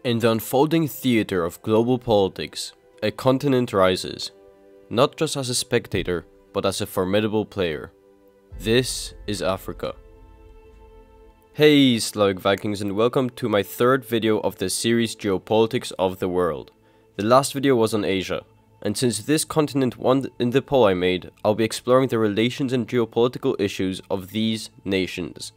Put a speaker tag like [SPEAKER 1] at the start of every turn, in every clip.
[SPEAKER 1] In the unfolding theater of global politics, a continent rises, not just as a spectator, but as a formidable player. This is Africa. Hey Slavic Vikings, and welcome to my third video of the series Geopolitics of the World. The last video was on Asia, and since this continent won in the poll I made, I'll be exploring the relations and geopolitical issues of these nations.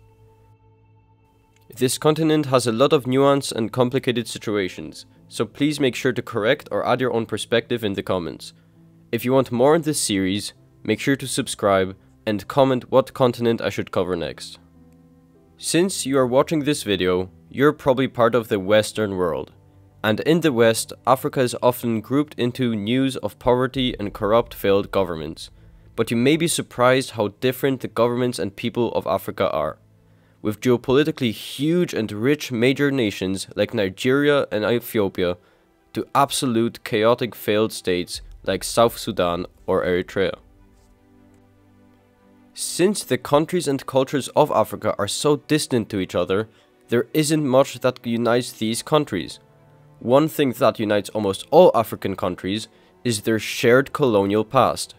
[SPEAKER 1] This continent has a lot of nuance and complicated situations, so please make sure to correct or add your own perspective in the comments. If you want more in this series, make sure to subscribe and comment what continent I should cover next. Since you are watching this video, you're probably part of the Western world. And in the West, Africa is often grouped into news of poverty and corrupt failed governments. But you may be surprised how different the governments and people of Africa are. With geopolitically huge and rich major nations like Nigeria and Ethiopia, to absolute chaotic failed states like South Sudan or Eritrea. Since the countries and cultures of Africa are so distant to each other, there isn't much that unites these countries. One thing that unites almost all African countries is their shared colonial past,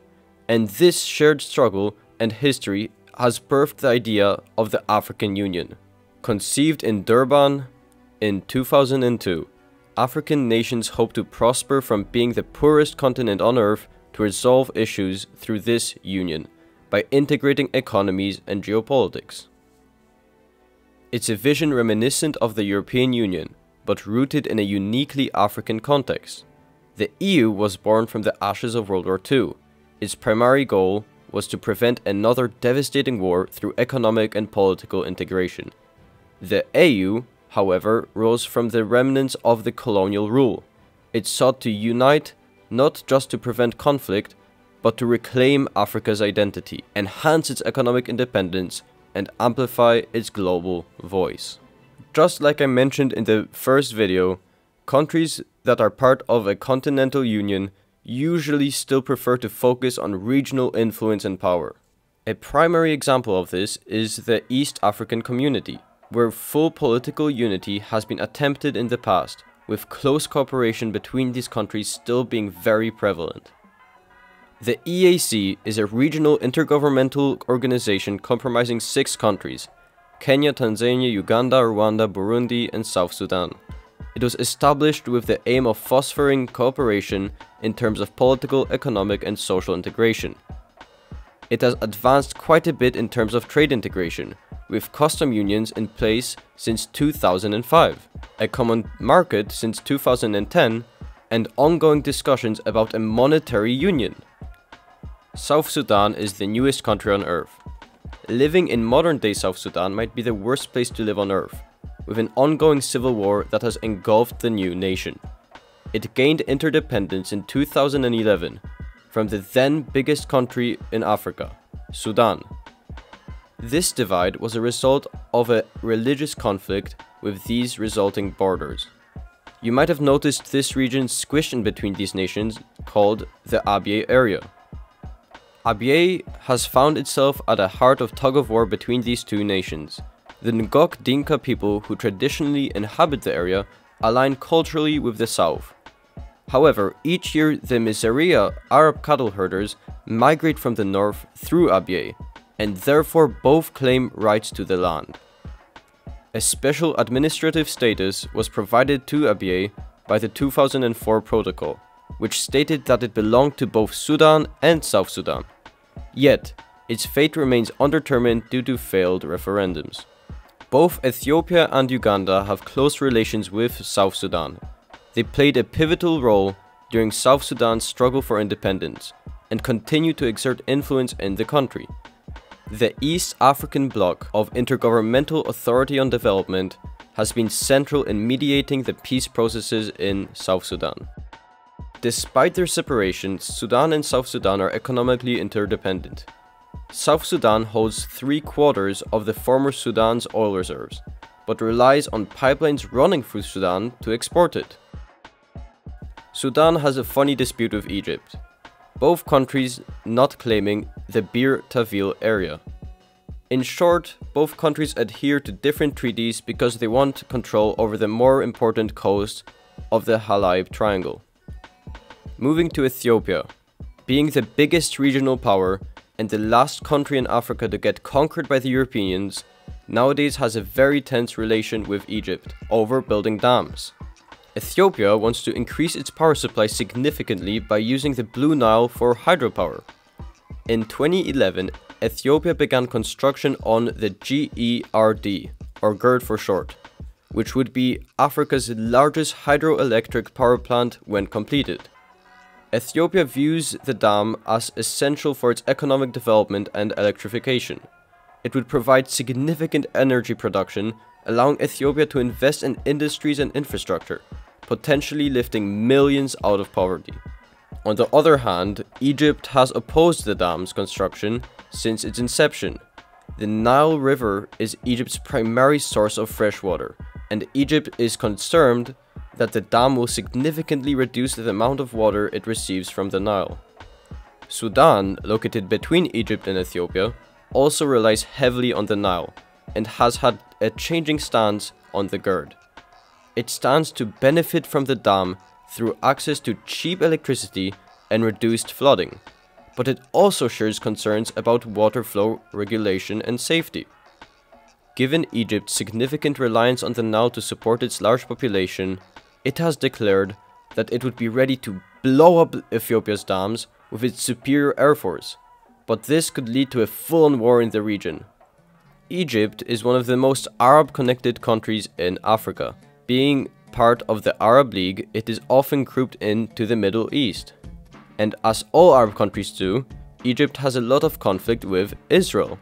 [SPEAKER 1] and this shared struggle and history has birthed the idea of the African Union. Conceived in Durban in 2002, African nations hope to prosper from being the poorest continent on Earth to resolve issues through this union by integrating economies and geopolitics. It's a vision reminiscent of the European Union, but rooted in a uniquely African context. The EU was born from the ashes of World War II. Its primary goal was to prevent another devastating war through economic and political integration. The AU, however, rose from the remnants of the colonial rule. It sought to unite, not just to prevent conflict, but to reclaim Africa's identity, enhance its economic independence, and amplify its global voice. Just like I mentioned in the first video, countries that are part of a continental union usually still prefer to focus on regional influence and power. A primary example of this is the East African community, where full political unity has been attempted in the past, with close cooperation between these countries still being very prevalent. The EAC is a regional intergovernmental organization comprising 6 countries: Kenya, Tanzania, Uganda, Rwanda, Burundi, and South Sudan. It was established with the aim of fostering cooperation in terms of political, economic, and social integration. It has advanced quite a bit in terms of trade integration, with custom unions in place since 2005, a common market since 2010, and ongoing discussions about a monetary union. South Sudan is the newest country on Earth. Living in modern-day South Sudan might be the worst place to live on Earth, with an ongoing civil war that has engulfed the new nation. It gained interdependence in 2011 from the then biggest country in Africa, Sudan. This divide was a result of a religious conflict with these resulting borders. You might have noticed this region squished in between these nations, called the Abyei area. Abyei has found itself at the heart of tug-of-war between these two nations. The Ngok Dinka people who traditionally inhabit the area align culturally with the south. However, each year the Miseria Arab cattle herders migrate from the north through Abyei, and therefore both claim rights to the land. A special administrative status was provided to Abyei by the 2004 protocol, which stated that it belonged to both Sudan and South Sudan. Yet, its fate remains undetermined due to failed referendums. Both Ethiopia and Uganda have close relations with South Sudan. They played a pivotal role during South Sudan's struggle for independence and continue to exert influence in the country. The East African Bloc of Intergovernmental Authority on Development has been central in mediating the peace processes in South Sudan. Despite their separation, Sudan and South Sudan are economically interdependent. South Sudan holds 3/4 of the former Sudan's oil reserves, but relies on pipelines running through Sudan to export it. Sudan has a funny dispute with Egypt, both countries not claiming the Bir Tawil area. In short, both countries adhere to different treaties because they want control over the more important coast of the Halab Triangle. Moving to Ethiopia, being the biggest regional power and the last country in Africa to get conquered by the Europeans, nowadays has a very tense relation with Egypt over building dams. Ethiopia wants to increase its power supply significantly by using the Blue Nile for hydropower. In 2011, Ethiopia began construction on the GERD, or GERD for short, which would be Africa's largest hydroelectric power plant when completed. Ethiopia views the dam as essential for its economic development and electrification. It would provide significant energy production, allowing Ethiopia to invest in industries and infrastructure, potentially lifting millions out of poverty. On the other hand, Egypt has opposed the dam's construction since its inception. The Nile River is Egypt's primary source of fresh water, and Egypt is concerned that the dam will significantly reduce the amount of water it receives from the Nile. Sudan, located between Egypt and Ethiopia, also relies heavily on the Nile and has had a changing stance on the GERD. It stands to benefit from the dam through access to cheap electricity and reduced flooding, but it also shares concerns about water flow regulation and safety. Given Egypt's significant reliance on the Nile to support its large population, it has declared that it would be ready to blow up Ethiopia's dams with its superior air force, but this could lead to a full-on war in the region. Egypt is one of the most Arab-connected countries in Africa. Being part of the Arab League, it is often grouped into the Middle East. And as all Arab countries do, Egypt has a lot of conflict with Israel,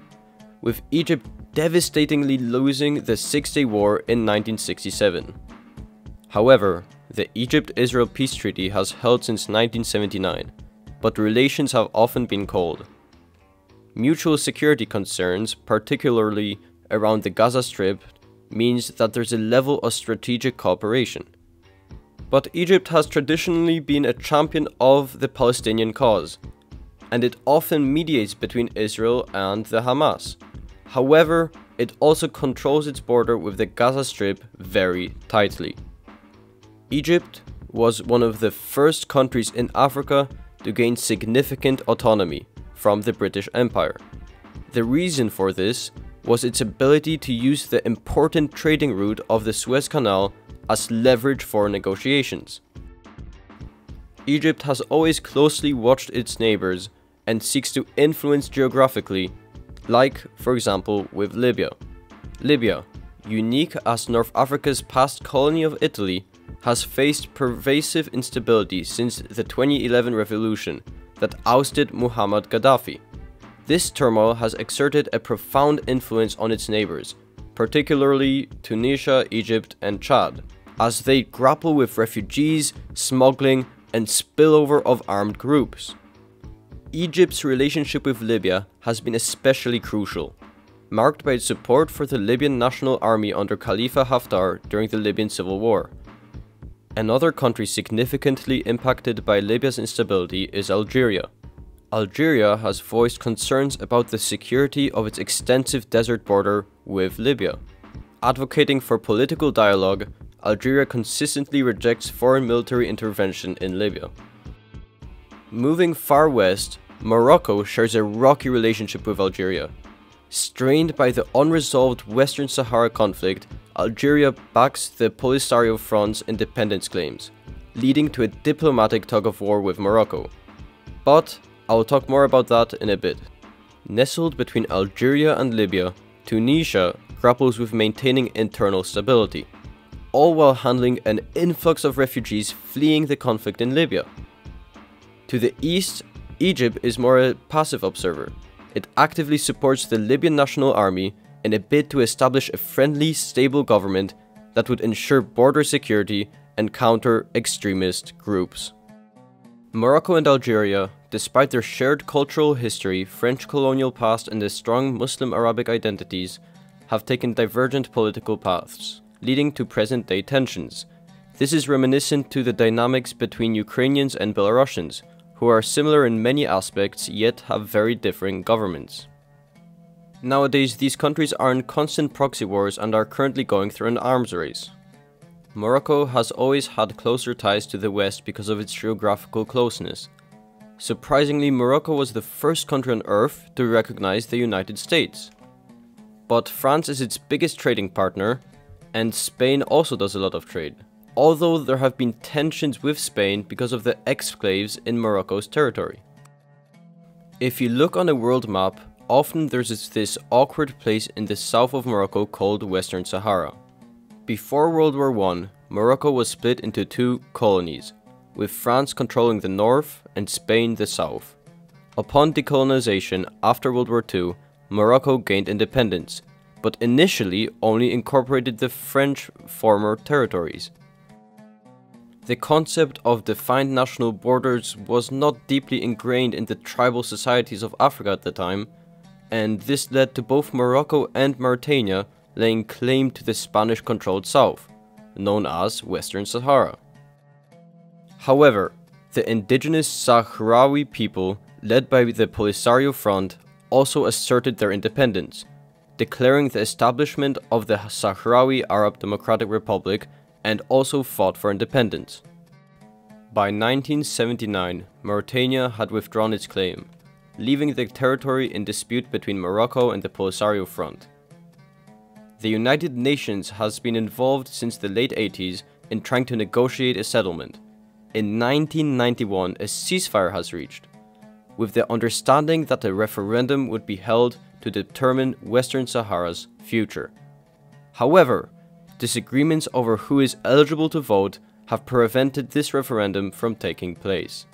[SPEAKER 1] with Egypt devastatingly losing the Six-Day War in 1967. However, the Egypt-Israel peace treaty has held since 1979, but relations have often been cold. Mutual security concerns, particularly around the Gaza Strip, means that there's a level of strategic cooperation. But Egypt has traditionally been a champion of the Palestinian cause, and it often mediates between Israel and the Hamas. However, it also controls its border with the Gaza Strip very tightly. Egypt was one of the first countries in Africa to gain significant autonomy from the British Empire. The reason for this was its ability to use the important trading route of the Suez Canal as leverage for negotiations. Egypt has always closely watched its neighbors and seeks to influence geographically, like, for example, with Libya. Libya, unique as North Africa's past colony of Italy, has faced pervasive instability since the 2011 revolution that ousted Muammar Gaddafi. This turmoil has exerted a profound influence on its neighbors, particularly Tunisia, Egypt, and Chad, as they grapple with refugees, smuggling, and spillover of armed groups. Egypt's relationship with Libya has been especially crucial, marked by its support for the Libyan National Army under Khalifa Haftar during the Libyan Civil War. Another country significantly impacted by Libya's instability is Algeria. Algeria has voiced concerns about the security of its extensive desert border with Libya. Advocating for political dialogue, Algeria consistently rejects foreign military intervention in Libya. Moving far west, Morocco shares a rocky relationship with Algeria. Strained by the unresolved Western Sahara conflict, Algeria backs the Polisario Front's independence claims, leading to a diplomatic tug-of-war with Morocco. But I will talk more about that in a bit. Nestled between Algeria and Libya, Tunisia grapples with maintaining internal stability, all while handling an influx of refugees fleeing the conflict in Libya. To the east, Egypt is more a passive observer. It actively supports the Libyan National Army in a bid to establish a friendly, stable government that would ensure border security and counter extremist groups. Morocco and Algeria, despite their shared cultural history, French colonial past, and their strong Muslim-Arabic identities, have taken divergent political paths, leading to present-day tensions. This is reminiscent to the dynamics between Ukrainians and Belarusians, who are similar in many aspects yet have very differing governments. Nowadays, these countries are in constant proxy wars and are currently going through an arms race. Morocco has always had closer ties to the West because of its geographical closeness. Surprisingly, Morocco was the first country on Earth to recognize the United States. But France is its biggest trading partner, and Spain also does a lot of trade. Although there have been tensions with Spain because of the exclaves in Morocco's territory. If you look on a world map, often there's this awkward place in the south of Morocco called Western Sahara. Before World War I, Morocco was split into two colonies, with France controlling the north and Spain the south. Upon decolonization after World War II, Morocco gained independence, but initially only incorporated the French former territories. The concept of defined national borders was not deeply ingrained in the tribal societies of Africa at the time, and this led to both Morocco and Mauritania laying claim to the Spanish-controlled south, known as Western Sahara. However, the indigenous Sahrawi people, led by the Polisario Front, also asserted their independence, declaring the establishment of the Sahrawi Arab Democratic Republic and also fought for independence. By 1979, Mauritania had withdrawn its claim, leaving the territory in dispute between Morocco and the Polisario Front. The United Nations has been involved since the late 80s in trying to negotiate a settlement. In 1991, a ceasefire has reached, with the understanding that a referendum would be held to determine Western Sahara's future. However, disagreements over who is eligible to vote have prevented this referendum from taking place.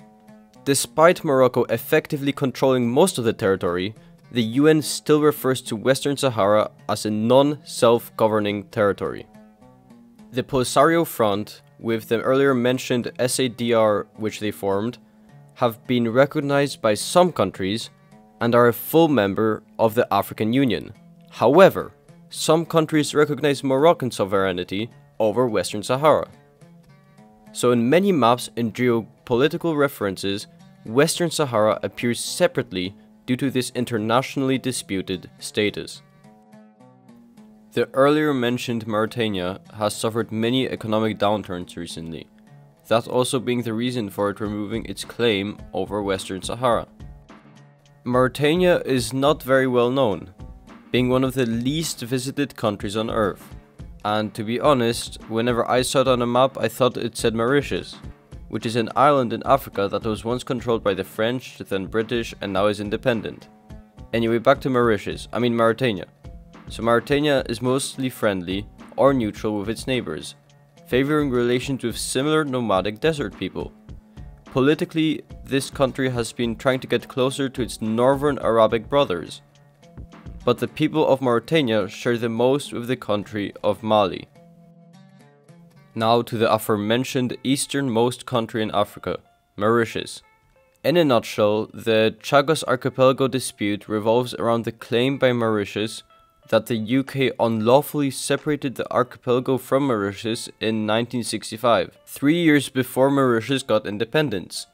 [SPEAKER 1] Despite Morocco effectively controlling most of the territory, the UN still refers to Western Sahara as a non-self-governing territory. The Polisario Front, with the earlier mentioned SADR which they formed, have been recognized by some countries and are a full member of the African Union. However, some countries recognize Moroccan sovereignty over Western Sahara. So in many maps and geopolitical references, Western Sahara appears separately due to this internationally disputed status. The earlier mentioned Mauritania has suffered many economic downturns recently, that also being the reason for it removing its claim over Western Sahara. Mauritania is not very well known, being one of the least visited countries on Earth. And to be honest, whenever I saw it on a map I thought it said Mauritius, which is an island in Africa that was once controlled by the French, then British, and now is independent. Anyway, back to Mauritania. So Mauritania is mostly friendly or neutral with its neighbors, favoring relations with similar nomadic desert people. Politically, this country has been trying to get closer to its northern Arabic brothers, but the people of Mauritania share the most with the country of Mali. Now to the aforementioned easternmost country in Africa, Mauritius. In a nutshell, the Chagos Archipelago dispute revolves around the claim by Mauritius that the UK unlawfully separated the archipelago from Mauritius in 1965, 3 years before Mauritius got independence.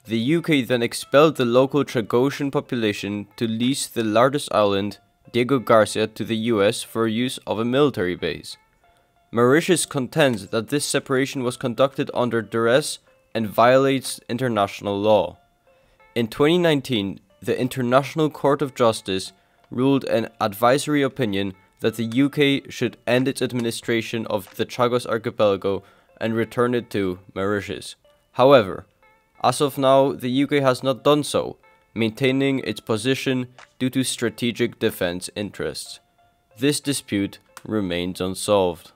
[SPEAKER 1] The UK then expelled the local Chagosian population to lease the largest island, Diego Garcia, to the US for use of a military base. Mauritius contends that this separation was conducted under duress and violates international law. In 2019, the International Court of Justice ruled an advisory opinion that the UK should end its administration of the Chagos Archipelago and return it to Mauritius. However, as of now, the UK has not done so, maintaining its position due to strategic defense interests. This dispute remains unsolved.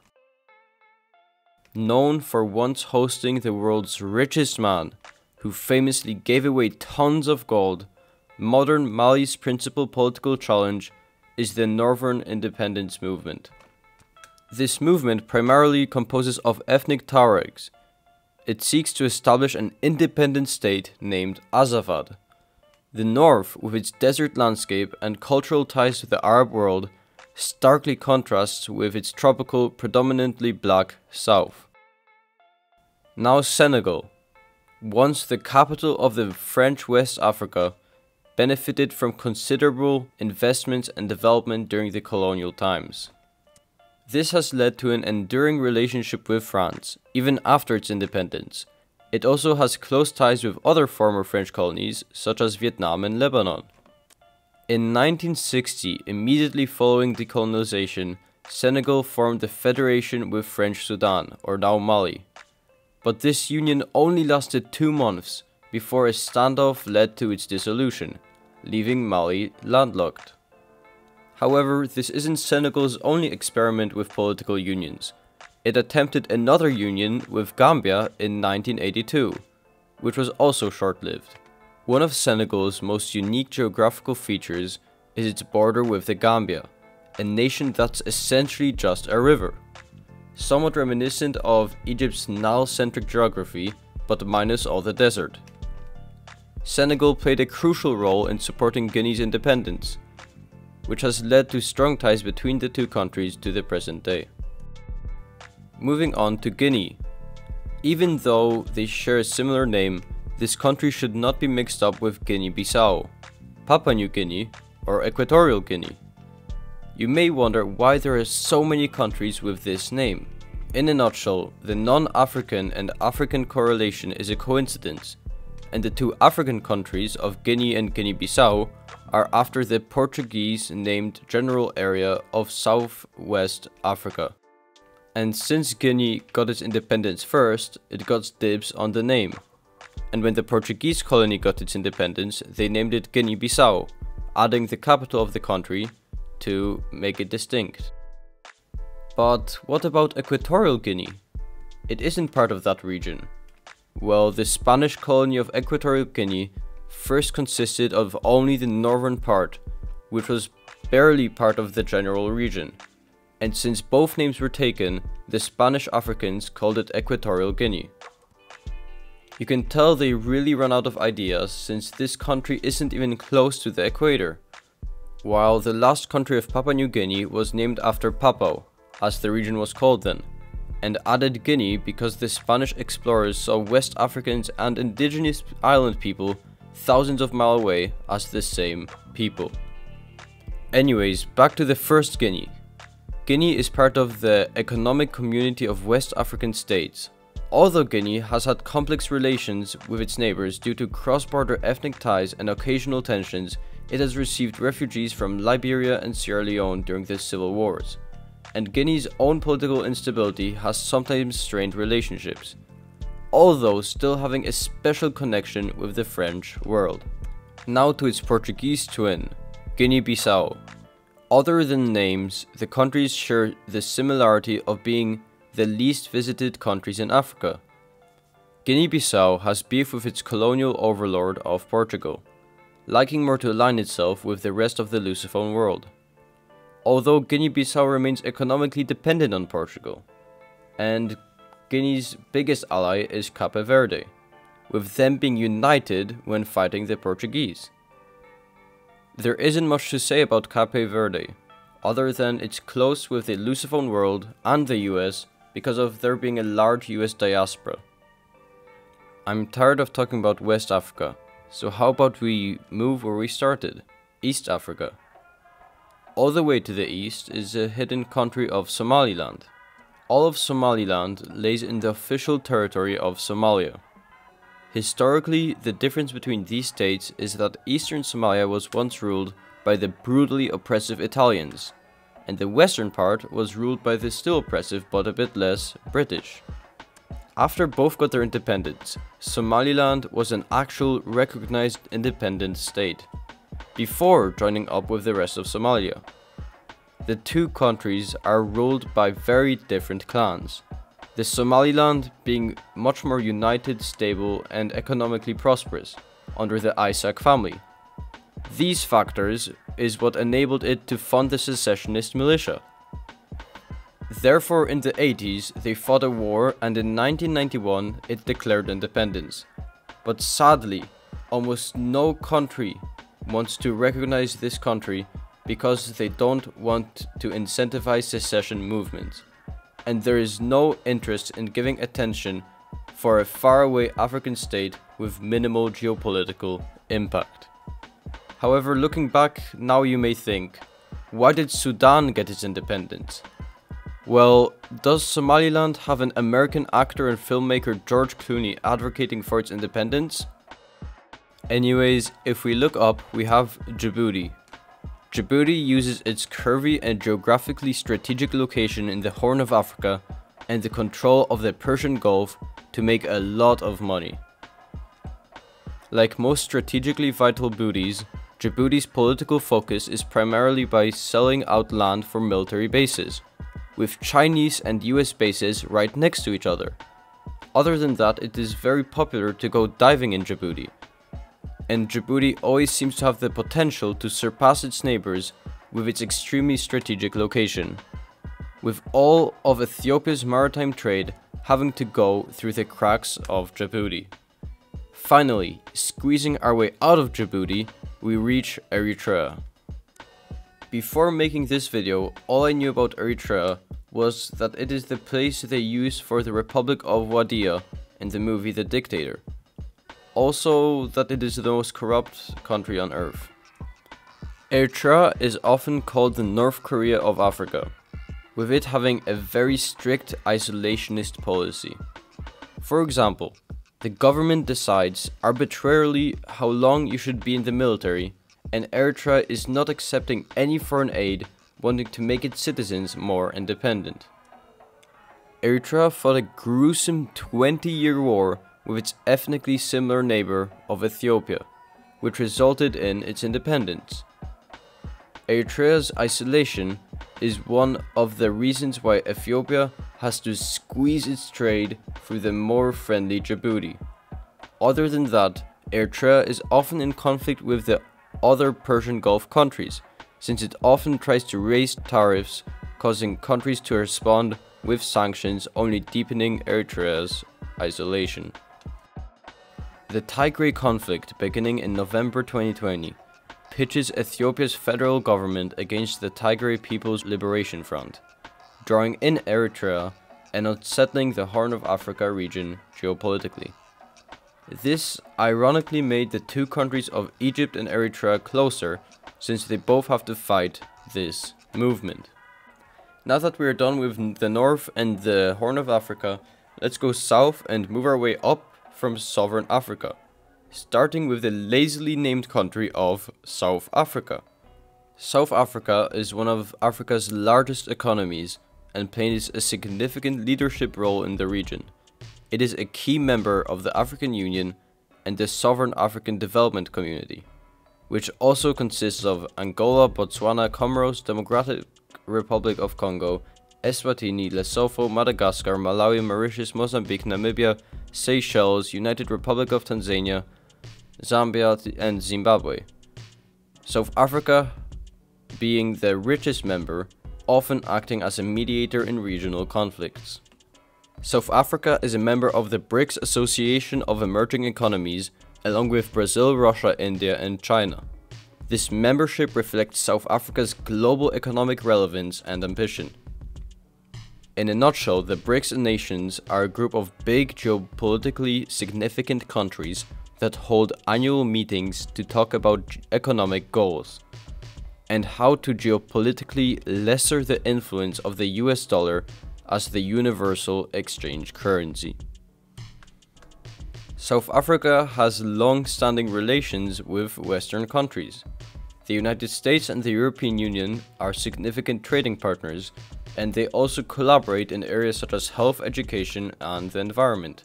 [SPEAKER 1] Known for once hosting the world's richest man, who famously gave away tons of gold, modern Mali's principal political challenge is the Northern Independence Movement. This movement primarily composes of ethnic Tuaregs. It seeks to establish an independent state named Azawad. The north, with its desert landscape and cultural ties to the Arab world, starkly contrasts with its tropical, predominantly black south. Now Senegal, once the capital of the French West Africa, benefited from considerable investments and development during the colonial times. This has led to an enduring relationship with France, even after its independence. It also has close ties with other former French colonies, such as Vietnam and Lebanon. In 1960, immediately following decolonization, Senegal formed the federation with French Sudan, or now Mali. But this union only lasted 2 months before a standoff led to its dissolution, leaving Mali landlocked. However, this isn't Senegal's only experiment with political unions. It attempted another union with Gambia in 1982, which was also short-lived. One of Senegal's most unique geographical features is its border with the Gambia, a nation that's essentially just a river. Somewhat reminiscent of Egypt's Nile-centric geography, but minus all the desert. Senegal played a crucial role in supporting Guinea's independence, which has led to strong ties between the two countries to the present day. Moving on to Guinea. Even though they share a similar name, this country should not be mixed up with Guinea-Bissau, Papua New Guinea, or Equatorial Guinea. You may wonder why there are so many countries with this name. In a nutshell, the non-African and African correlation is a coincidence, and the two African countries of Guinea and Guinea-Bissau are after the Portuguese named general area of Southwest Africa. And since Guinea got its independence first, it got dibs on the name. And when the Portuguese colony got its independence, they named it Guinea-Bissau, adding the capital of the country to make it distinct. But what about Equatorial Guinea? It isn't part of that region. Well, the Spanish colony of Equatorial Guinea first consisted of only the northern part, which was barely part of the general region. And since both names were taken, the Spanish Africans called it Equatorial Guinea. You can tell they really run out of ideas, since this country isn't even close to the equator. While the last country of Papua New Guinea was named after Papua, as the region was called then, and added Guinea because the Spanish explorers saw West Africans and indigenous island people thousands of miles away as the same people. Anyways, back to the first Guinea. Guinea is part of the Economic Community of West African States. Although Guinea has had complex relations with its neighbors due to cross-border ethnic ties and occasional tensions, it has received refugees from Liberia and Sierra Leone during the civil wars. And Guinea's own political instability has sometimes strained relationships, although still having a special connection with the French world. Now to its Portuguese twin, Guinea-Bissau. Other than names, the countries share the similarity of being the least visited countries in Africa. Guinea-Bissau has beef with its colonial overlord of Portugal, liking more to align itself with the rest of the Lusophone world. Although Guinea-Bissau remains economically dependent on Portugal, and Guinea's biggest ally is Cabo Verde, with them being united when fighting the Portuguese. There isn't much to say about Cabo Verde, other than it's close with the Lusophone world and the US because of there being a large US diaspora. I'm tired of talking about West Africa, so how about we move where we started, East Africa. All the way to the east is a hidden country of Somaliland. All of Somaliland lays in the official territory of Somalia. Historically, the difference between these states is that eastern Somalia was once ruled by the brutally oppressive Italians, and the western part was ruled by the still oppressive but a bit less British. After both got their independence, Somaliland was an actual recognized independent state, before joining up with the rest of Somalia. The two countries are ruled by very different clans, the Somaliland being much more united, stable and economically prosperous, under the Isaac family. These factors is what enabled it to fund the secessionist militia. Therefore, in the 80s, they fought a war, and in 1991 it declared independence. But sadly, almost no country wants to recognize this country because they don't want to incentivize secession movements. And there is no interest in giving attention for a faraway African state with minimal geopolitical impact. However, looking back, now you may think, why did Sudan get its independence? Well, does Somaliland have an American actor and filmmaker George Clooney advocating for its independence? Anyways, if we look up, we have Djibouti. Djibouti uses its curvy and geographically strategic location in the Horn of Africa and the control of the Persian Gulf to make a lot of money. Like most strategically vital booties, Djibouti's political focus is primarily by selling out land for military bases, with Chinese and US bases right next to each other. Other than that, it is very popular to go diving in Djibouti, and Djibouti always seems to have the potential to surpass its neighbors with its extremely strategic location, with all of Ethiopia's maritime trade having to go through the cracks of Djibouti. Finally, squeezing our way out of Djibouti, we reach Eritrea. Before making this video, all I knew about Eritrea was that it is the place they use for the Republic of Wadia in the movie The Dictator. Also, that it is the most corrupt country on earth. Eritrea is often called the North Korea of Africa, with it having a very strict isolationist policy. For example, the government decides arbitrarily how long you should be in the military, and Eritrea is not accepting any foreign aid, wanting to make its citizens more independent. Eritrea fought a gruesome 20-year war with its ethnically similar neighbor of Ethiopia, which resulted in its independence. Eritrea's isolation is one of the reasons why Ethiopia has to squeeze its trade through the more friendly Djibouti. Other than that, Eritrea is often in conflict with the other Persian Gulf countries, since it often tries to raise tariffs, causing countries to respond with sanctions, only deepening Eritrea's isolation. The Tigray conflict, beginning in November 2020, pitches Ethiopia's federal government against the Tigray People's Liberation Front, drawing in Eritrea and unsettling the Horn of Africa region geopolitically. This ironically made the two countries of Egypt and Eritrea closer, since they both have to fight this movement. Now that we are done with the North and the Horn of Africa, let's go south and move our way up from Southern Africa, starting with the lazily named country of South Africa. South Africa is one of Africa's largest economies and plays a significant leadership role in the region. It is a key member of the African Union and the Southern African Development Community, which also consists of Angola, Botswana, Comoros, Democratic Republic of Congo, Eswatini, Lesotho, Madagascar, Malawi, Mauritius, Mozambique, Namibia, Seychelles, United Republic of Tanzania, Zambia, and Zimbabwe. South Africa being the richest member, often acting as a mediator in regional conflicts. South Africa is a member of the BRICS Association of Emerging Economies, along with Brazil, Russia, India, and China. This membership reflects South Africa's global economic relevance and ambition. In a nutshell, the BRICS nations are a group of big geopolitically significant countries that hold annual meetings to talk about economic goals and how to geopolitically lesser the influence of the US dollar as the universal exchange currency. South Africa has long-standing relations with Western countries. The United States and the European Union are significant trading partners, and they also collaborate in areas such as health, education, and the environment.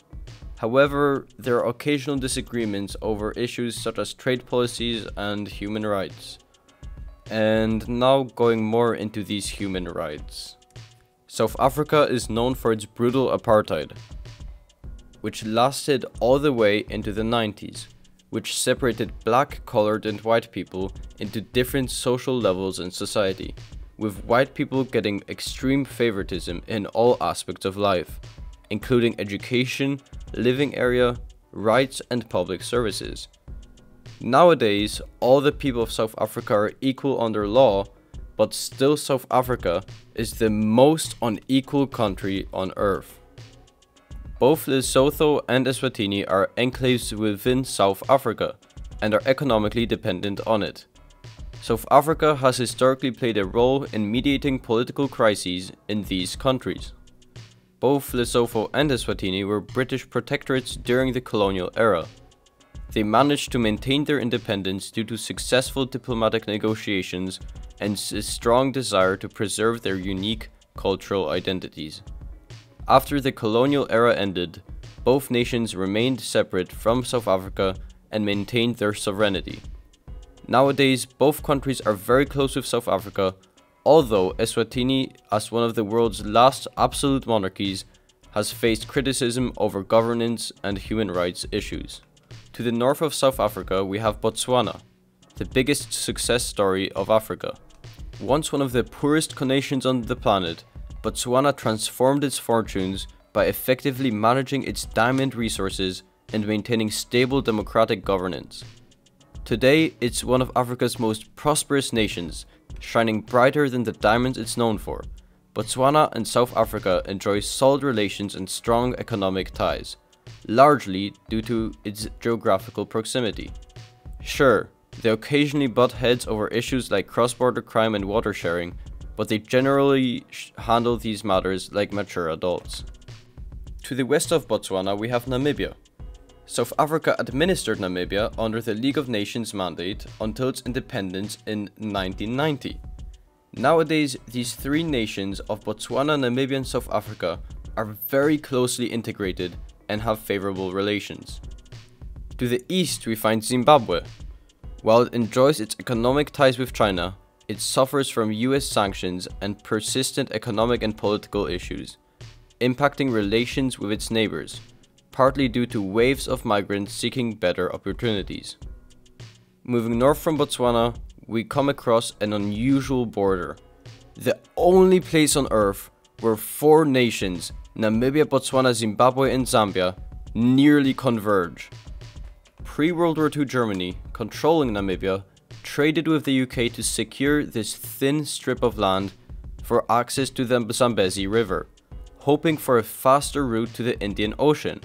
[SPEAKER 1] However, there are occasional disagreements over issues such as trade policies and human rights. And now going more into these human rights. South Africa is known for its brutal apartheid, which lasted all the way into the 90s, which separated black, colored, and white people into different social levels in society, with white people getting extreme favoritism in all aspects of life, including education, living area, rights, and public services. Nowadays, all the people of South Africa are equal under law, but still South Africa is the most unequal country on earth. Both Lesotho and Eswatini are enclaves within South Africa, and are economically dependent on it. South Africa has historically played a role in mediating political crises in these countries. Both Lesotho and Eswatini were British protectorates during the colonial era. They managed to maintain their independence due to successful diplomatic negotiations and a strong desire to preserve their unique cultural identities. After the colonial era ended, both nations remained separate from South Africa and maintained their sovereignty. Nowadays, both countries are very close with South Africa, although Eswatini, as one of the world's last absolute monarchies, has faced criticism over governance and human rights issues. To the north of South Africa, we have Botswana, the biggest success story of Africa. Once one of the poorest nations on the planet, Botswana transformed its fortunes by effectively managing its diamond resources and maintaining stable democratic governance. Today, it's one of Africa's most prosperous nations, shining brighter than the diamonds it's known for. Botswana and South Africa enjoy solid relations and strong economic ties, largely due to its geographical proximity. Sure, they occasionally butt heads over issues like cross-border crime and water sharing, but they generally handle these matters like mature adults. To the west of Botswana, we have Namibia. South Africa administered Namibia under the League of Nations mandate until its independence in 1990. Nowadays, these three nations of Botswana, Namibia and South Africa are very closely integrated and have favorable relations. To the east, we find Zimbabwe. While it enjoys its economic ties with China, it suffers from US sanctions and persistent economic and political issues, impacting relations with its neighbors, partly due to waves of migrants seeking better opportunities. Moving north from Botswana, we come across an unusual border. The only place on Earth where four nations, Namibia, Botswana, Zimbabwe and Zambia, nearly converge. Pre-World War II Germany, controlling Namibia, traded with the UK to secure this thin strip of land for access to the Zambezi River, hoping for a faster route to the Indian Ocean.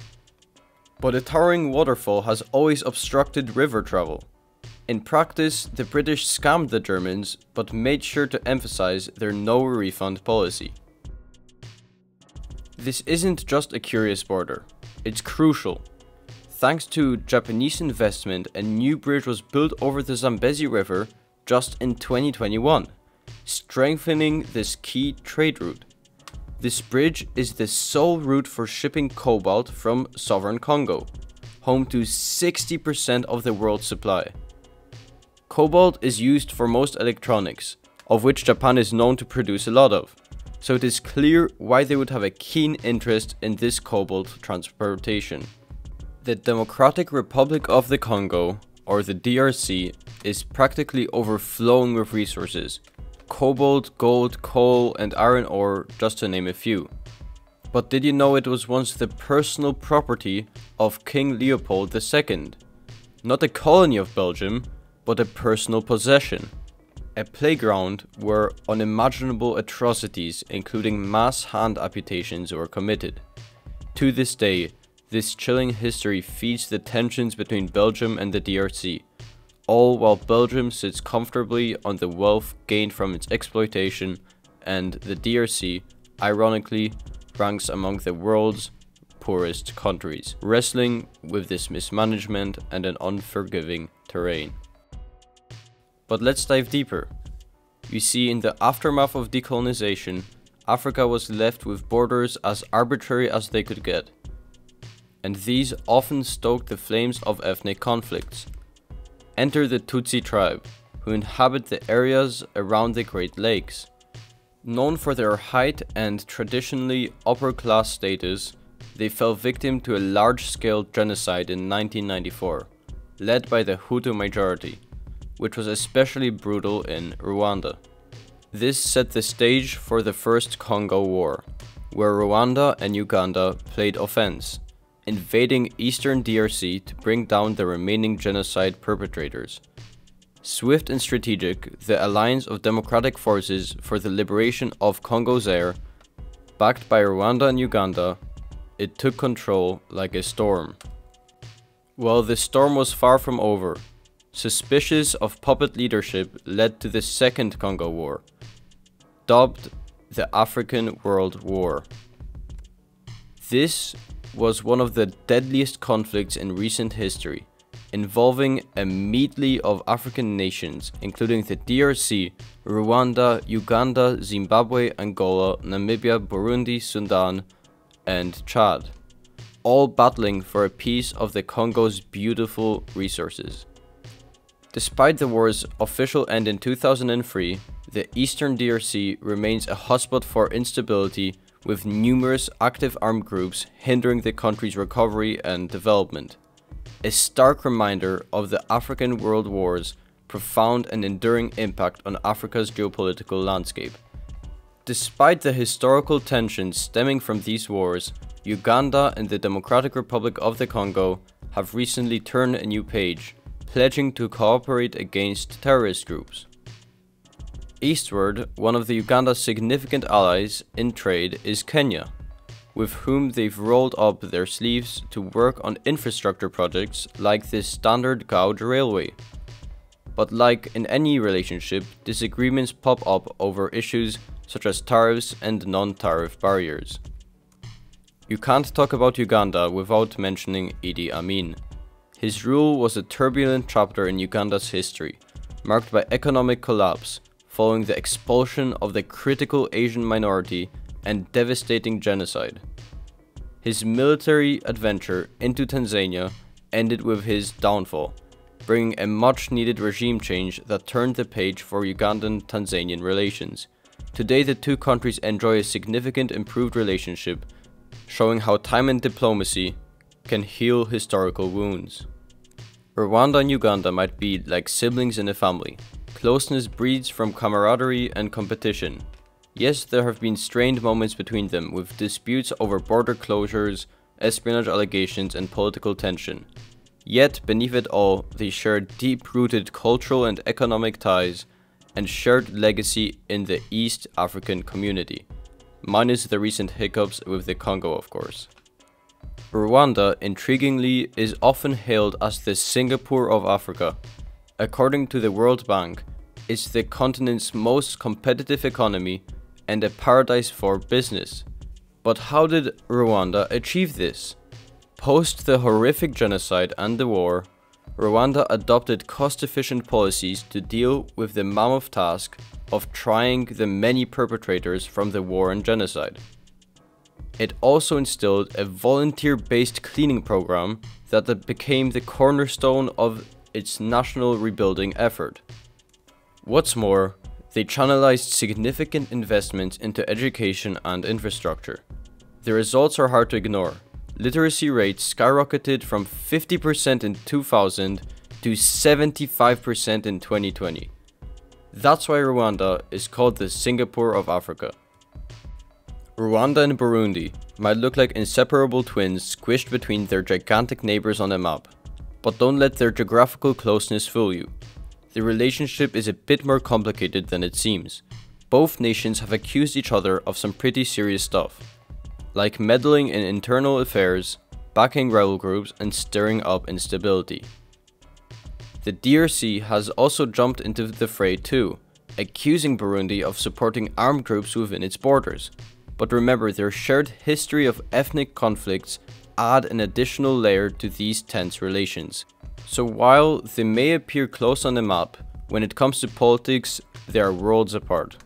[SPEAKER 1] But a towering waterfall has always obstructed river travel. In practice, the British scammed the Germans, but made sure to emphasize their no refund policy. This isn't just a curious border, it's crucial. Thanks to Japanese investment, a new bridge was built over the Zambezi River just in 2021, strengthening this key trade route. This bridge is the sole route for shipping cobalt from southern Congo, home to 60% of the world's supply. Cobalt is used for most electronics, of which Japan is known to produce a lot of, so it is clear why they would have a keen interest in this cobalt transportation. The Democratic Republic of the Congo, or the DRC, is practically overflowing with resources. Cobalt, gold, coal and iron ore, just to name a few. But did you know it was once the personal property of King Leopold II? Not a colony of Belgium, but a personal possession. A playground where unimaginable atrocities, including mass hand amputations, were committed. To this day, this chilling history feeds the tensions between Belgium and the DRC, all while Belgium sits comfortably on the wealth gained from its exploitation, and the DRC, ironically, ranks among the world's poorest countries, wrestling with this mismanagement and an unforgiving terrain. But let's dive deeper. You see, in the aftermath of decolonization, Africa was left with borders as arbitrary as they could get, and these often stoked the flames of ethnic conflicts. Enter the Tutsi tribe, who inhabit the areas around the Great Lakes. Known for their height and traditionally upper-class status, they fell victim to a large-scale genocide in 1994, led by the Hutu majority, which was especially brutal in Rwanda. This set the stage for the First Congo War, where Rwanda and Uganda played offense, invading eastern DRC to bring down the remaining genocide perpetrators. Swift and strategic, the Alliance of Democratic Forces for the Liberation of Congo Zaire, backed by Rwanda and Uganda, it took control like a storm. Well, the storm was far from over. suspicious of puppet leadership, led to the Second Congo War, dubbed the African World War. This was one of the deadliest conflicts in recent history, involving a medley of African nations, including the DRC, Rwanda, Uganda, Zimbabwe, Angola, Namibia, Burundi, Sudan, and Chad, all battling for a piece of the Congo's beautiful resources. Despite the war's official end in 2003, the eastern DRC remains a hotspot for instability, with numerous active armed groups hindering the country's recovery and development. A stark reminder of the African World War's profound and enduring impact on Africa's geopolitical landscape. Despite the historical tensions stemming from these wars, Uganda and the Democratic Republic of the Congo have recently turned a new page, pledging to cooperate against terrorist groups. Eastward, one of the Uganda's significant allies in trade is Kenya, with whom they've rolled up their sleeves to work on infrastructure projects like the Standard Gauge Railway. But like in any relationship, disagreements pop up over issues such as tariffs and non-tariff barriers. You can't talk about Uganda without mentioning Idi Amin. His rule was a turbulent chapter in Uganda's history, marked by economic collapse following the expulsion of the critical Asian minority and devastating genocide. His military adventure into Tanzania ended with his downfall, bringing a much-needed regime change that turned the page for Ugandan-Tanzanian relations. Today, the two countries enjoy a significant improved relationship, showing how time and diplomacy can heal historical wounds. Rwanda and Uganda might be like siblings in a family. Closeness breeds from camaraderie and competition. Yes, there have been strained moments between them, with disputes over border closures, espionage allegations, and political tension. Yet, beneath it all, they share deep-rooted cultural and economic ties and shared legacy in the East African community, minus the recent hiccups with the Congo, of course. Rwanda, intriguingly, is often hailed as the Singapore of Africa. According to the World Bank, it's the continent's most competitive economy and a paradise for business. But how did Rwanda achieve this? Post the horrific genocide and the war, Rwanda adopted cost-efficient policies to deal with the mammoth task of trying the many perpetrators from the war and genocide. It also instilled a volunteer-based cleaning program that became the cornerstone of its national rebuilding effort. What's more, they channelized significant investments into education and infrastructure. The results are hard to ignore. Literacy rates skyrocketed from 50% in 2000 to 75% in 2020. That's why Rwanda is called the Singapore of Africa. Rwanda and Burundi might look like inseparable twins squished between their gigantic neighbors on a map, but don't let their geographical closeness fool you. The relationship is a bit more complicated than it seems. Both nations have accused each other of some pretty serious stuff, like meddling in internal affairs, backing rebel groups, and stirring up instability. The DRC has also jumped into the fray too, accusing Burundi of supporting armed groups within its borders. But remember, their shared history of ethnic conflicts add an additional layer to these tense relations. So while they may appear close on the map, when it comes to politics, they are worlds apart.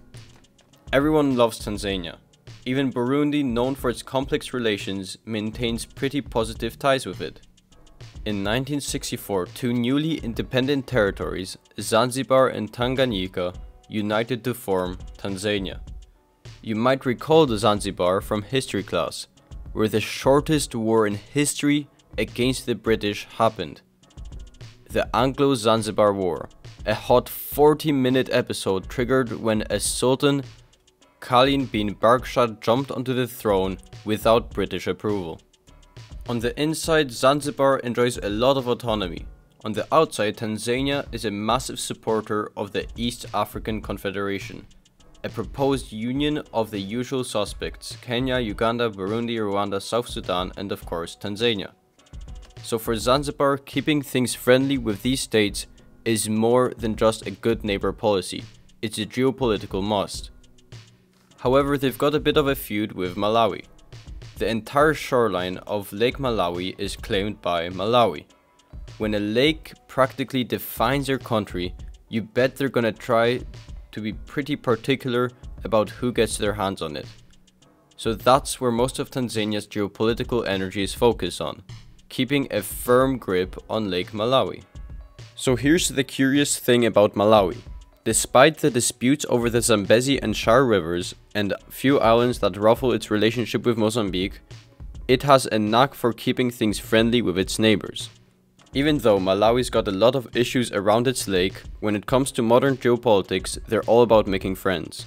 [SPEAKER 1] Everyone loves Tanzania. Even Burundi, known for its complex relations, maintains pretty positive ties with it. In 1964, two newly independent territories, Zanzibar and Tanganyika, united to form Tanzania. You might recall the Zanzibar from history class, where the shortest war in history against the British happened. The Anglo-Zanzibar War, a hot 40-minute episode triggered when a Sultan, Khalid bin Barkshad, jumped onto the throne without British approval. On the inside, Zanzibar enjoys a lot of autonomy. On the outside, Tanzania is a massive supporter of the East African Confederation, a proposed union of the usual suspects: Kenya, Uganda, Burundi, Rwanda, South Sudan, and of course Tanzania. So for Zanzibar, keeping things friendly with these states is more than just a good neighbor policy, it's a geopolitical must. However, they've got a bit of a feud with Malawi. The entire shoreline of Lake Malawi is claimed by Malawi. When a lake practically defines your country, you bet they're gonna try to be pretty particular about who gets their hands on it. So that's where most of Tanzania's geopolitical energy is focused on, keeping a firm grip on Lake Malawi. So here's the curious thing about Malawi. Despite the disputes over the Zambezi and Shire rivers and few islands that ruffle its relationship with Mozambique, it has a knack for keeping things friendly with its neighbors. Even though Malawi's got a lot of issues around its lake, when it comes to modern geopolitics, they're all about making friends.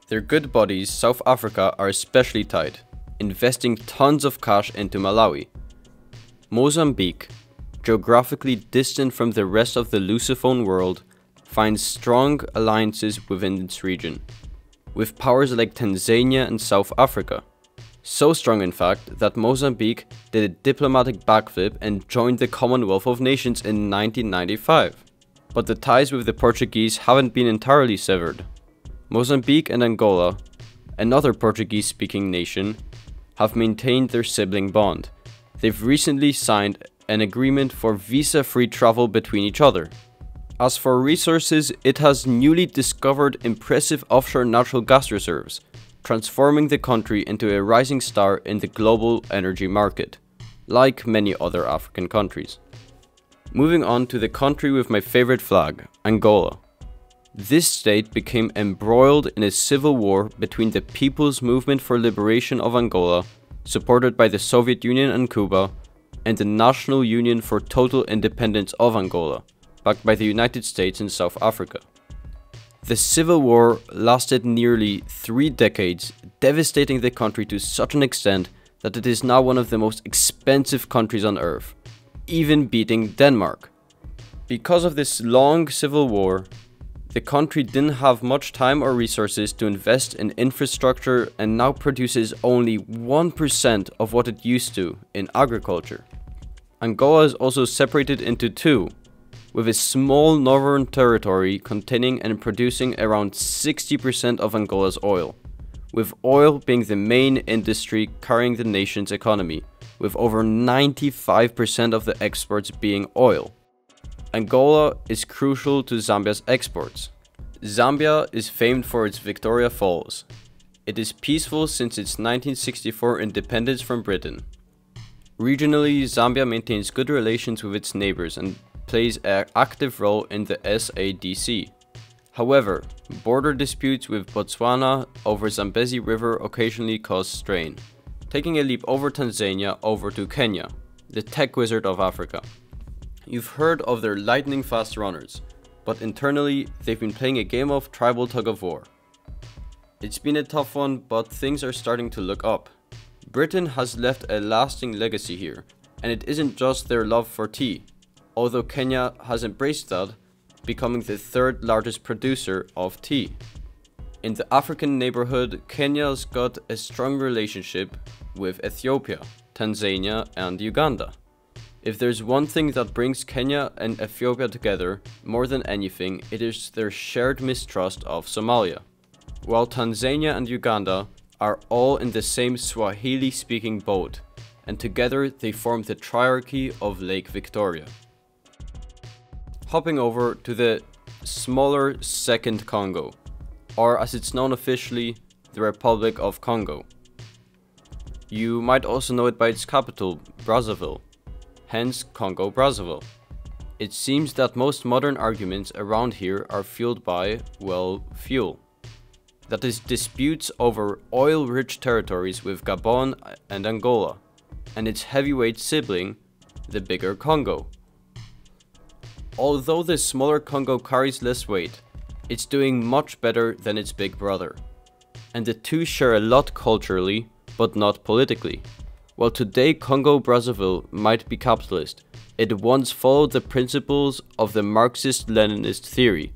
[SPEAKER 1] Their good buddies, South Africa, are especially tight, investing tons of cash into Malawi. Mozambique, geographically distant from the rest of the Lusophone world, finds strong alliances within its region, with powers like Tanzania and South Africa. So strong in fact that Mozambique did a diplomatic backflip and joined the Commonwealth of Nations in 1995. But the ties with the Portuguese haven't been entirely severed. Mozambique and Angola, another Portuguese-speaking nation, have maintained their sibling bond. They've recently signed an agreement for visa-free travel between each other. As for resources, it has newly discovered impressive offshore natural gas reserves, transforming the country into a rising star in the global energy market, like many other African countries. Moving on to the country with my favorite flag, Angola. This state became embroiled in a civil war between the People's Movement for Liberation of Angola, supported by the Soviet Union and Cuba, and the National Union for Total Independence of Angola, backed by the United States and South Africa. The civil war lasted nearly 3 decades, devastating the country to such an extent that it is now one of the most expensive countries on earth, even beating Denmark. Because of this long civil war, the country didn't have much time or resources to invest in infrastructure and now produces only 1% of what it used to in agriculture. Angola is also separated into two, with a small northern territory containing and producing around 60% of Angola's oil, with oil being the main industry carrying the nation's economy, with over 95% of the exports being oil. Angola is crucial to Zambia's exports. Zambia is famed for its Victoria Falls. It is peaceful since its 1964 independence from Britain. Regionally, Zambia maintains good relations with its neighbors and plays an active role in the SADC. However, border disputes with Botswana over Zambezi River occasionally cause strain. Taking a leap over Tanzania over to Kenya, the tech wizard of Africa. You've heard of their lightning fast runners, but internally they've been playing a game of tribal tug-of-war. It's been a tough one, but things are starting to look up. Britain has left a lasting legacy here, and it isn't just their love for tea, although Kenya has embraced that, becoming the 3rd largest producer of tea. In the African neighborhood, Kenya's got a strong relationship with Ethiopia, Tanzania and Uganda. If there's one thing that brings Kenya and Ethiopia together more than anything, it is their shared mistrust of Somalia. While Tanzania and Uganda are all in the same Swahili-speaking boat, and together they form the triarchy of Lake Victoria. Hopping over to the smaller Second Congo, or as it's known officially, the Republic of Congo. You might also know it by its capital, Brazzaville, hence Congo Brazzaville. It seems that most modern arguments around here are fueled by, well, fuel. That is disputes over oil-rich territories with Gabon and Angola, and its heavyweight sibling, the bigger Congo. Although the smaller Congo carries less weight, it's doing much better than its big brother. And the two share a lot culturally, but not politically. While today Congo Brazzaville might be capitalist, it once followed the principles of the Marxist-Leninist theory,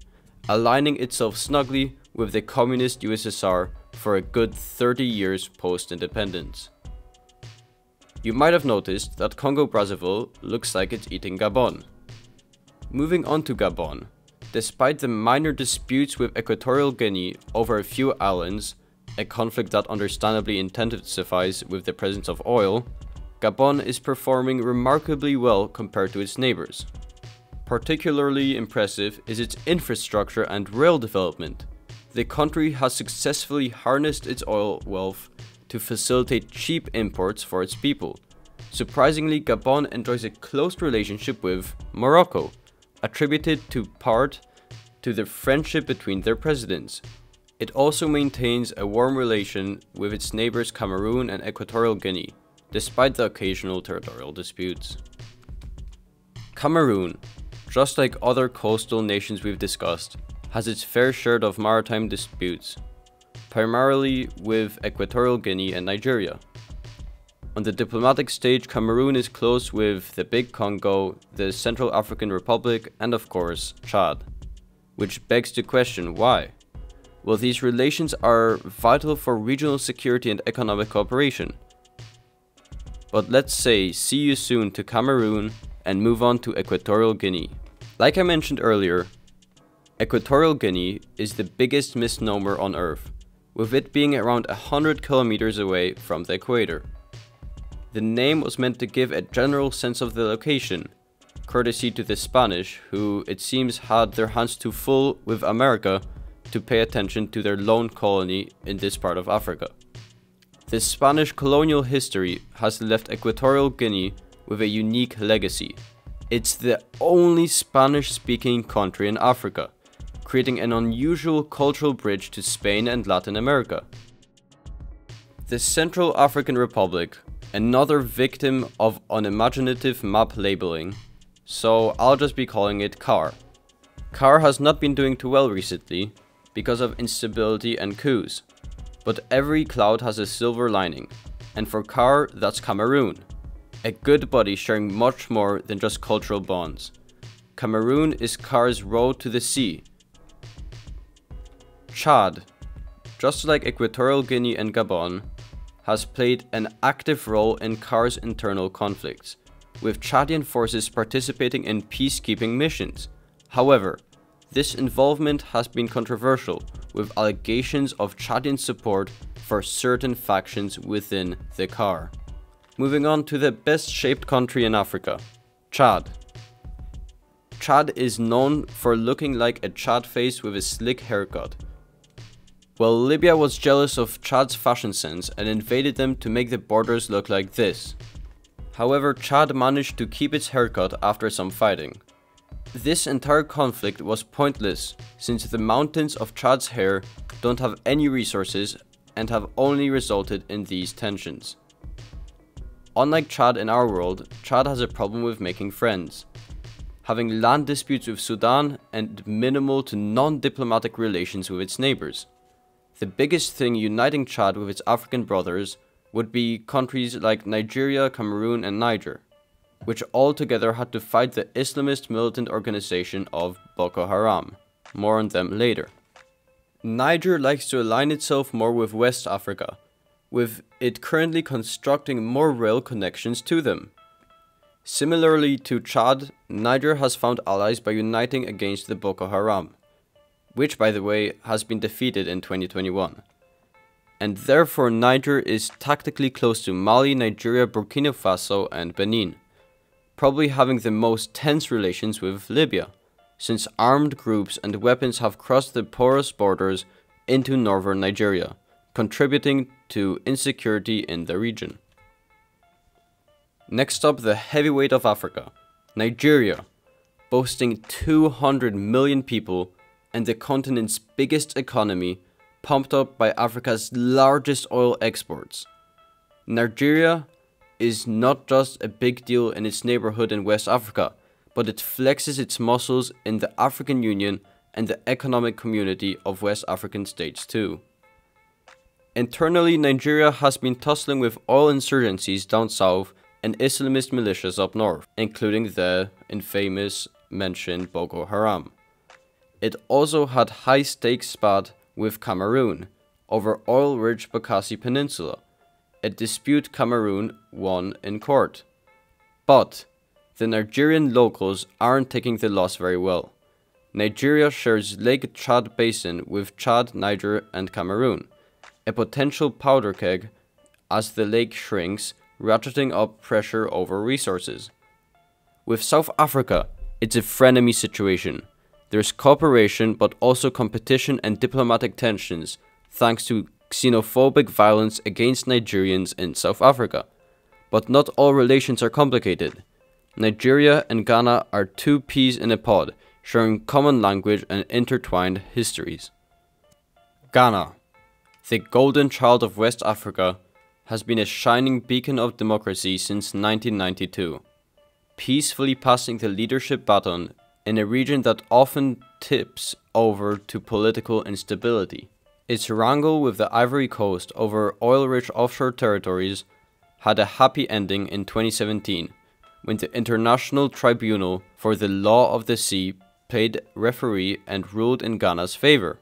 [SPEAKER 1] aligning itself snugly with the communist USSR for a good 30 years post-independence. You might have noticed that Congo Brazzaville looks like it's eating Gabon. Moving on to Gabon. Despite the minor disputes with Equatorial Guinea over a few islands, a conflict that understandably intensifies with the presence of oil, Gabon is performing remarkably well compared to its neighbors. Particularly impressive is its infrastructure and rail development. The country has successfully harnessed its oil wealth to facilitate cheap imports for its people. Surprisingly, Gabon enjoys a close relationship with Morocco, attributed to part to the friendship between their presidents. It also maintains a warm relation with its neighbors Cameroon and Equatorial Guinea, despite the occasional territorial disputes. Cameroon, just like other coastal nations we've discussed, has its fair share of maritime disputes, primarily with Equatorial Guinea and Nigeria. On the diplomatic stage, Cameroon is close with the Big Congo, the Central African Republic, and of course, Chad. Which begs the question, why? Well, these relations are vital for regional security and economic cooperation. But let's say see you soon to Cameroon and move on to Equatorial Guinea. Like I mentioned earlier, Equatorial Guinea is the biggest misnomer on Earth, with it being around 100 kilometers away from the equator. The name was meant to give a general sense of the location, courtesy to the Spanish, who it seems had their hands too full with America to pay attention to their lone colony in this part of Africa. The Spanish colonial history has left Equatorial Guinea with a unique legacy. It's the only Spanish-speaking country in Africa, creating an unusual cultural bridge to Spain and Latin America. The Central African Republic, another victim of unimaginative map labeling, so I'll just be calling it CAR. CAR has not been doing too well recently because of instability and coups, but every cloud has a silver lining, and for CAR that's Cameroon, a good buddy sharing much more than just cultural bonds. Cameroon is CAR's road to the sea. Chad, just like Equatorial Guinea and Gabon, has played an active role in CAR's internal conflicts, with Chadian forces participating in peacekeeping missions. However, this involvement has been controversial, with allegations of Chadian support for certain factions within the CAR. Moving on to the best shaped country in Africa, Chad. Chad is known for looking like a Chad face with a slick haircut. Well, Libya was jealous of Chad's fashion sense and invaded them to make the borders look like this. However, Chad managed to keep its haircut after some fighting. This entire conflict was pointless, since the mountains of Chad's hair don't have any resources and have only resulted in these tensions. Unlike Chad in our world, Chad has a problem with making friends, having land disputes with Sudan and minimal to non-diplomatic relations with its neighbors. The biggest thing uniting Chad with its African brothers would be countries like Nigeria, Cameroon and Niger, which all together had to fight the Islamist militant organization of Boko Haram. More on them later. Niger likes to align itself more with West Africa, with it currently constructing more rail connections to them. Similarly to Chad, Niger has found allies by uniting against the Boko Haram, which by the way has been defeated in 2021. And therefore Niger is tactically close to Mali, Nigeria, Burkina Faso and Benin, probably having the most tense relations with Libya, since armed groups and weapons have crossed the porous borders into northern Nigeria, contributing to insecurity in the region. Next up, the heavyweight of Africa, Nigeria, boasting 200 million people and the continent's biggest economy, pumped up by Africa's largest oil exports. Nigeria is not just a big deal in its neighborhood in West Africa, but it flexes its muscles in the African Union and the economic community of West African states too. Internally, Nigeria has been tussling with oil insurgencies down south and Islamist militias up north, including the infamous mentioned Boko Haram. It also had high-stakes spat with Cameroon over oil-rich Bakassi Peninsula, a dispute Cameroon won in court. But the Nigerian locals aren't taking the loss very well. Nigeria shares Lake Chad Basin with Chad, Niger, and Cameroon, a potential powder keg as the lake shrinks, ratcheting up pressure over resources. With South Africa, it's a frenemy situation. There's cooperation but also competition and diplomatic tensions thanks to xenophobic violence against Nigerians in South Africa. But not all relations are complicated. Nigeria and Ghana are two peas in a pod, sharing common language and intertwined histories. Ghana, the golden child of West Africa, has been a shining beacon of democracy since 1992, peacefully passing the leadership baton in a region that often tips over to political instability. Its wrangle with the Ivory Coast over oil-rich offshore territories had a happy ending in 2017, when the International Tribunal for the Law of the Sea played referee and ruled in Ghana's favor.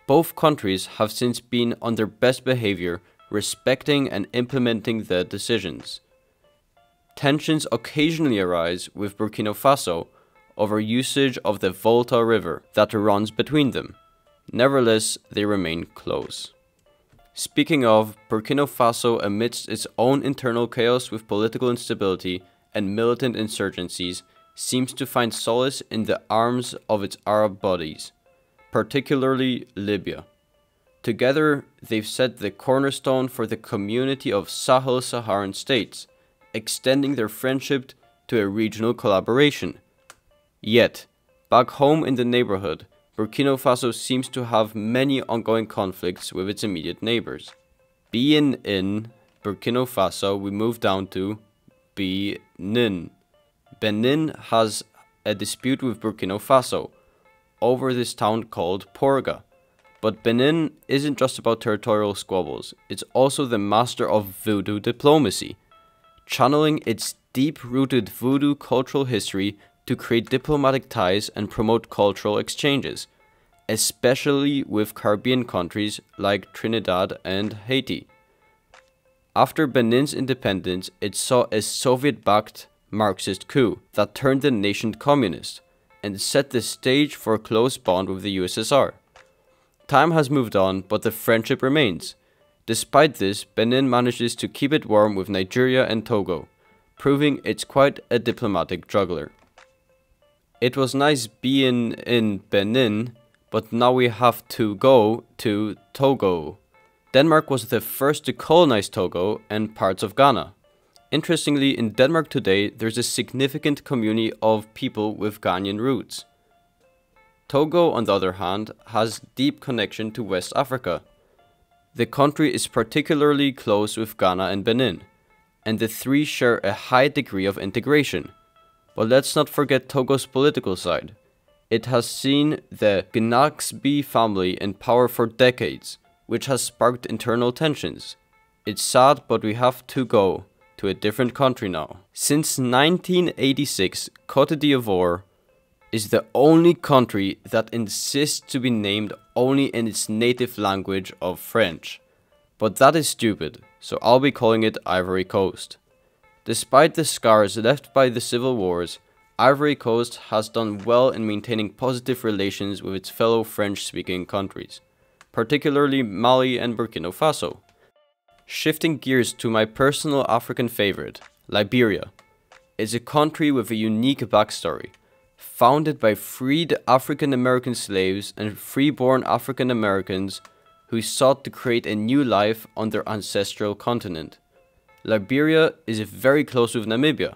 [SPEAKER 1] Both countries have since been on their best behavior, respecting and implementing the decisions. Tensions occasionally arise with Burkina Faso over usage of the Volta River that runs between them. Nevertheless, they remain close. Speaking of, Burkina Faso, amidst its own internal chaos with political instability and militant insurgencies, seems to find solace in the arms of its Arab buddies, particularly Libya. Together, they've set the cornerstone for the community of Sahel-Saharan states, extending their friendship to a regional collaboration. Yet, back home in the neighborhood, Burkina Faso seems to have many ongoing conflicts with its immediate neighbors. Being in Burkina Faso, we move down to Benin. Benin has a dispute with Burkina Faso over this town called Porga. But Benin isn't just about territorial squabbles, it's also the master of voodoo diplomacy, channeling its deep-rooted voodoo cultural history to create diplomatic ties and promote cultural exchanges, especially with Caribbean countries like Trinidad and Haiti. After Benin's independence, it saw a Soviet-backed Marxist coup that turned the nation communist and set the stage for a close bond with the USSR. Time has moved on, but the friendship remains. Despite this, Benin manages to keep it warm with Nigeria and Togo, proving it's quite a diplomatic juggler. It was nice being in Benin, but now we have to go to Togo. Denmark was the first to colonize Togo and parts of Ghana. Interestingly, in Denmark today, there's a significant community of people with Ghanaian roots. Togo, on the other hand, has deep connection to West Africa. The country is particularly close with Ghana and Benin, and the three share a high degree of integration. But let's not forget Togo's political side. It has seen the Gnagsby family in power for decades, which has sparked internal tensions. It's sad, but we have to go to a different country now. Since 1986, Côte d'Ivoire is the only country that insists to be named only in its native language of French. But that is stupid, so I'll be calling it Ivory Coast. Despite the scars left by the civil wars, Ivory Coast has done well in maintaining positive relations with its fellow French-speaking countries, particularly Mali and Burkina Faso. Shifting gears to my personal African favorite, Liberia, is a country with a unique backstory. Founded by freed African American slaves and freeborn African Americans who sought to create a new life on their ancestral continent. Liberia is very close with Namibia.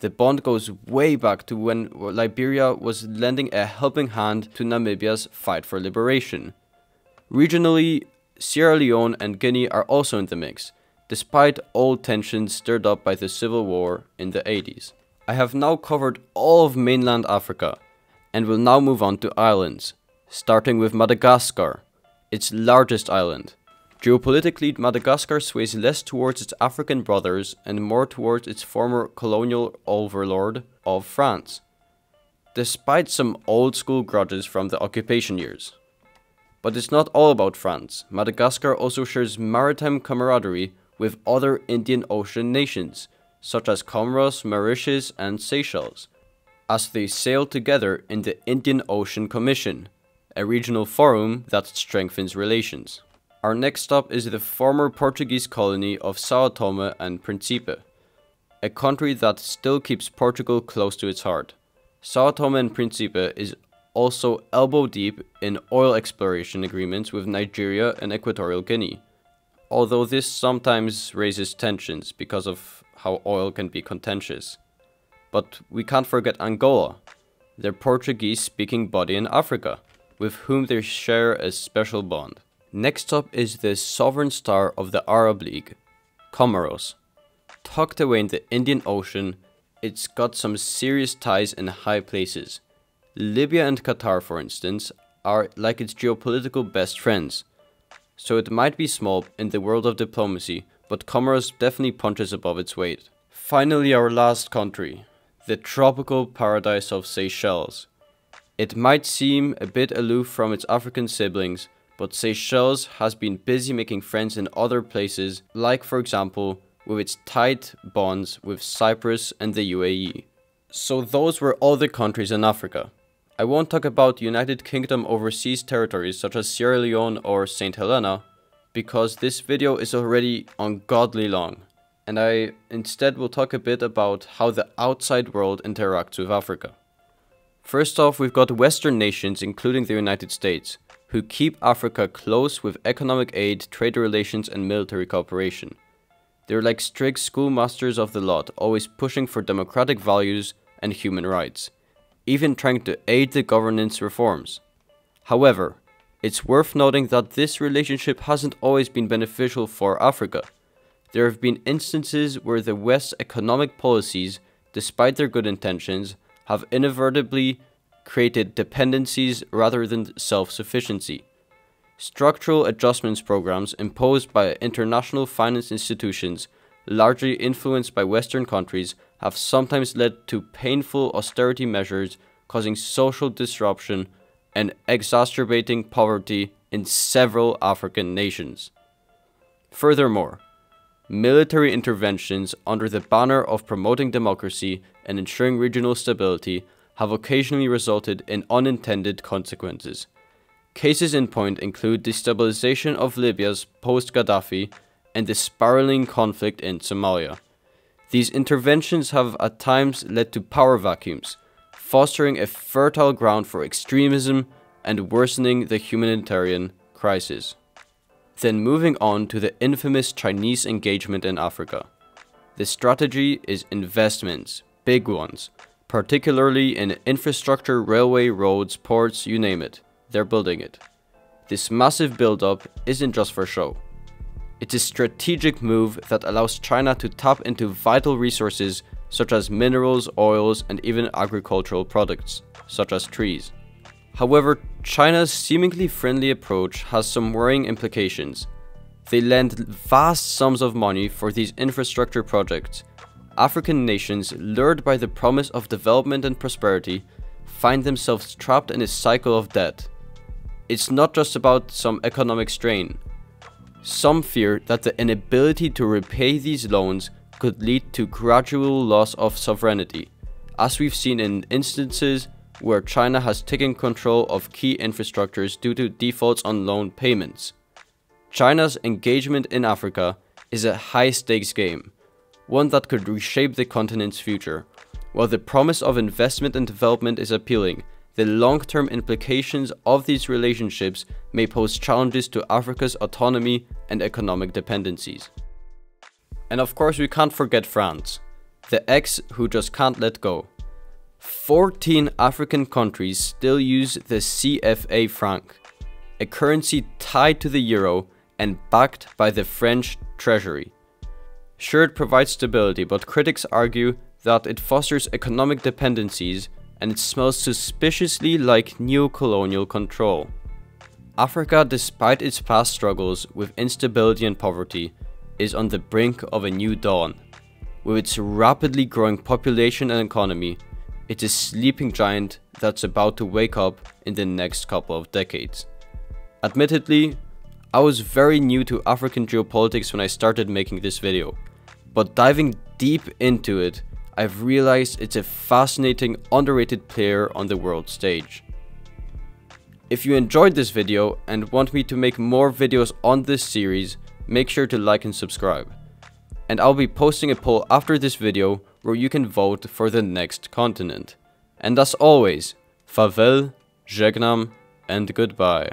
[SPEAKER 1] The bond goes way back to when Liberia was lending a helping hand to Namibia's fight for liberation. Regionally, Sierra Leone and Guinea are also in the mix, despite old tensions stirred up by the Civil War in the 80s. I have now covered all of mainland Africa, and will now move on to islands, starting with Madagascar, its largest island. Geopolitically, Madagascar sways less towards its African brothers and more towards its former colonial overlord of France, despite some old-school grudges from the occupation years. But it's not all about France. Madagascar also shares maritime camaraderie with other Indian Ocean nations, such as Comoros, Mauritius and Seychelles, as they sail together in the Indian Ocean Commission, a regional forum that strengthens relations. Our next stop is the former Portuguese colony of São Tomé and Príncipe, a country that still keeps Portugal close to its heart. São Tomé and Príncipe is also elbow deep in oil exploration agreements with Nigeria and Equatorial Guinea, although this sometimes raises tensions because of how oil can be contentious. But we can't forget Angola, their Portuguese-speaking body in Africa, with whom they share a special bond. Next up is the sovereign star of the Arab League, Comoros. Tucked away in the Indian Ocean, it's got some serious ties in high places. Libya and Qatar, for instance, are like its geopolitical best friends. So it might be small in the world of diplomacy, but Comoros definitely punches above its weight. Finally, our last country, the tropical paradise of Seychelles. It might seem a bit aloof from its African siblings, but Seychelles has been busy making friends in other places, like for example, with its tight bonds with Cyprus and the UAE. So those were all the countries in Africa. I won't talk about United Kingdom overseas territories such as Sierra Leone or St. Helena, because this video is already ungodly long, and I instead will talk a bit about how the outside world interacts with Africa. First off, we've got Western nations, including the United States, who keep Africa close with economic aid, trade relations and military cooperation. They're like strict schoolmasters of the lot, always pushing for democratic values and human rights, even trying to aid the governance reforms. However, it's worth noting that this relationship hasn't always been beneficial for Africa. There have been instances where the West's economic policies, despite their good intentions, have inadvertently created dependencies rather than self-sufficiency. Structural adjustments programs imposed by international finance institutions, largely influenced by Western countries, have sometimes led to painful austerity measures causing social disruption and exacerbating poverty in several African nations. Furthermore, military interventions under the banner of promoting democracy and ensuring regional stability have occasionally resulted in unintended consequences. Cases in point include destabilization of Libya's post-Gaddafi and the spiraling conflict in Somalia. These interventions have at times led to power vacuums, fostering a fertile ground for extremism and worsening the humanitarian crisis. Then moving on to the infamous Chinese engagement in Africa. The strategy is investments, big ones, particularly in infrastructure, railway, roads, ports, you name it. They're building it. This massive build-up isn't just for show. It's a strategic move that allows China to tap into vital resources such as minerals, oils, and even agricultural products, such as trees. However, China's seemingly friendly approach has some worrying implications. They lend vast sums of money for these infrastructure projects. African nations, lured by the promise of development and prosperity, find themselves trapped in a cycle of debt. It's not just about some economic strain. Some fear that the inability to repay these loans could lead to gradual loss of sovereignty, as we've seen in instances where China has taken control of key infrastructures due to defaults on loan payments. China's engagement in Africa is a high-stakes game, one that could reshape the continent's future. While the promise of investment and development is appealing, the long-term implications of these relationships may pose challenges to Africa's autonomy and economic dependencies. And of course we can't forget France, the ex who just can't let go. 14 African countries still use the CFA franc, a currency tied to the euro and backed by the French treasury. Sure, it provides stability, but critics argue that it fosters economic dependencies and it smells suspiciously like neo-colonial control. Africa, despite its past struggles with instability and poverty, is on the brink of a new dawn. With its rapidly growing population and economy, it's a sleeping giant that's about to wake up in the next couple of decades. Admittedly, I was very new to African geopolitics when I started making this video, but diving deep into it, I've realized it's a fascinating, underrated player on the world stage. If you enjoyed this video and want me to make more videos on this series, make sure to like and subscribe. And I'll be posting a poll after this video where you can vote for the next continent. And as always, farewell, żegnam, and goodbye.